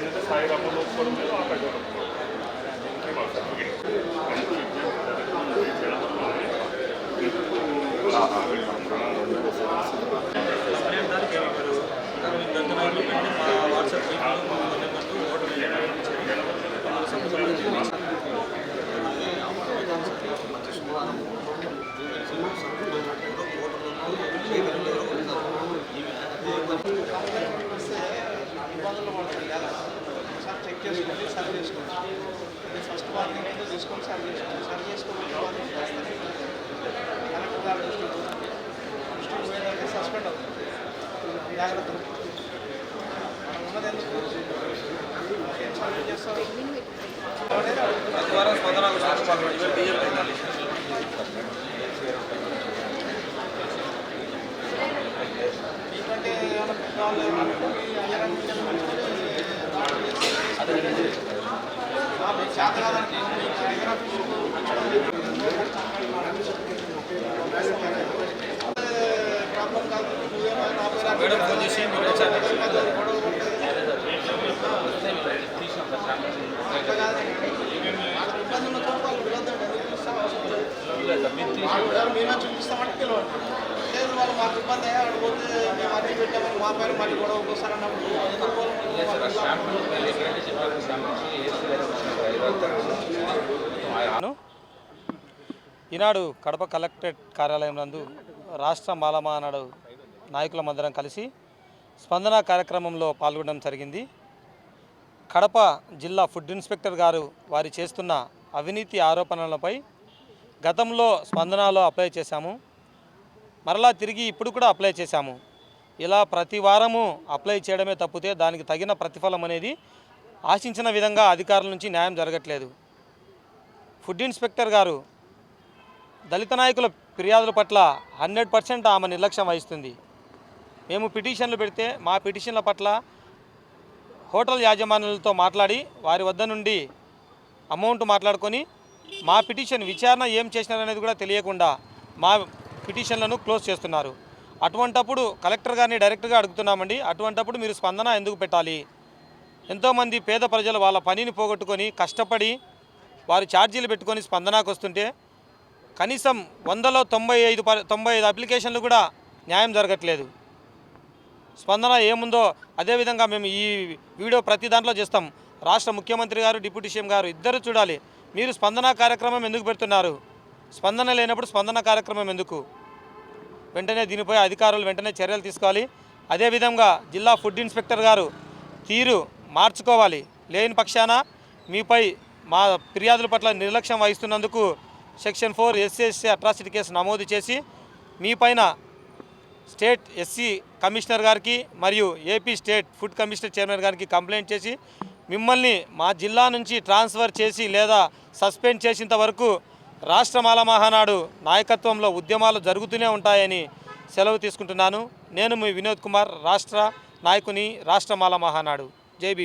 ఏంటంటే సాయి రామన్ ఒప్పుకోవడం లేదు, ఆ ప్రజలు ఒప్పుకోవడం మా సర్టిఫికేట్ చెక్ చేసుకోండి, సర్వ్ చేసుకోండి. ఫస్ట్ వార్నింగ్ అయితే తీసుకొని సర్వ్ చేసుకోండి. సర్వ్ చేసుకోవాలి వార్నింగ్ చేస్తారు. కలెక్టర్ గారు దృష్టికి పోయేదానికి సస్పెండ్ అవుతుంది. జాగ్రత్త మనం ఉన్నది ఎందుకు ఏం సర్వ్ చేస్తారు ద్వారా స్పందన మీకంటే ఏమైనా పెద్దవాళ్ళు మేడం ఫోన్ చేసి మేమే చూపిస్తామంటే పిలవండి. లేదు వాళ్ళు మాకు ఇబ్బంది అడిగిపోతే మేము అన్నీ పెట్టామని మా పైన మళ్ళీ గొడవ ఒక్కోసారి అన్నప్పుడు ఈనాడు కడప కలెక్టరేట్ కార్యాలయం నందు రాష్ట్ర మాలమానాడు నాయకులమందరం కలిసి స్పందన కార్యక్రమంలో పాల్గొనడం జరిగింది. కడప జిల్లా ఫుడ్ ఇన్స్పెక్టర్ గారు వారి చేస్తున్న అవినీతి ఆరోపణలపై గతంలో స్పందనలో అప్లై చేశాము, మరలా తిరిగి ఇప్పుడు కూడా అప్లై చేశాము. ఇలా ప్రతి వారము అప్లై చేయడమే తప్పితే దానికి తగిన ప్రతిఫలం అనేది ఆశించిన విధంగా అధికారుల నుంచి న్యాయం జరగట్లేదు. ఫుడ్ ఇన్స్పెక్టర్ గారు దళిత నాయకుల ఫిర్యాదుల పట్ల 100% ఆమె నిర్లక్ష్యం వహిస్తుంది. మేము పిటిషన్లు పెడితే మా పిటిషన్ల పట్ల హోటల్ యాజమాన్యాలతో మాట్లాడి వారి వద్ద నుండి అమౌంట్ మాట్లాడుకొని మా పిటిషన్ విచారణ ఏం చేసినారనేది కూడా తెలియకుండా మా పిటిషన్లను క్లోజ్ చేస్తున్నారు. అటువంటప్పుడు కలెక్టర్ గారిని డైరెక్ట్గా అడుగుతున్నామండి, అటువంటప్పుడు మీరు స్పందన ఎందుకు పెట్టాలి? ఎంతోమంది పేద ప్రజలు వాళ్ళ పనిని పోగొట్టుకొని కష్టపడి వారు ఛార్జీలు పెట్టుకొని స్పందనకు వస్తుంటే కనీసం 100లో 95 అప్లికేషన్లు కూడా న్యాయం జరగట్లేదు. స్పందన ఏముందో అదేవిధంగా మేము ఈ వీడియో ప్రతి దాంట్లో చేస్తాం. రాష్ట్ర ముఖ్యమంత్రి గారు, డిప్యూటీ సీఎం గారు ఇద్దరు చూడాలి. మీరు స్పందన కార్యక్రమం ఎందుకు పెడుతున్నారు? స్పందన లేనప్పుడు స్పందన కార్యక్రమం ఎందుకు? వెంటనే దీనిపై అధికారులు వెంటనే చర్యలు తీసుకోవాలి. అదేవిధంగా జిల్లా ఫుడ్ ఇన్స్పెక్టర్ గారు తీరు మార్చుకోవాలి. లేని పక్షాన మీపై మా ఫిర్యాదుల పట్ల నిర్లక్ష్యం వహిస్తున్నందుకు సెక్షన్ 4 SC అట్రాసిటీ కేసు నమోదు చేసి మీపైన స్టేట్ ఎస్సీ కమిషనర్ గారికి మరియు AP state food commissioner chairman గారికి కంప్లైంట్ చేసి మిమ్మల్ని మా జిల్లా నుంచి ట్రాన్స్ఫర్ చేసి లేదా సస్పెండ్ చేసేంత వరకు రాష్ట్ర మాల మహానాడు నాయకత్వంలో ఉద్యమాలు జరుగుతూనే ఉంటాయని సెలవు తీసుకుంటున్నాను. నేను మీ వినోద్ కుమార్, రాష్ట్ర నాయకుని, రాష్ట్ర మాల మహానాడు. జై భీమ్.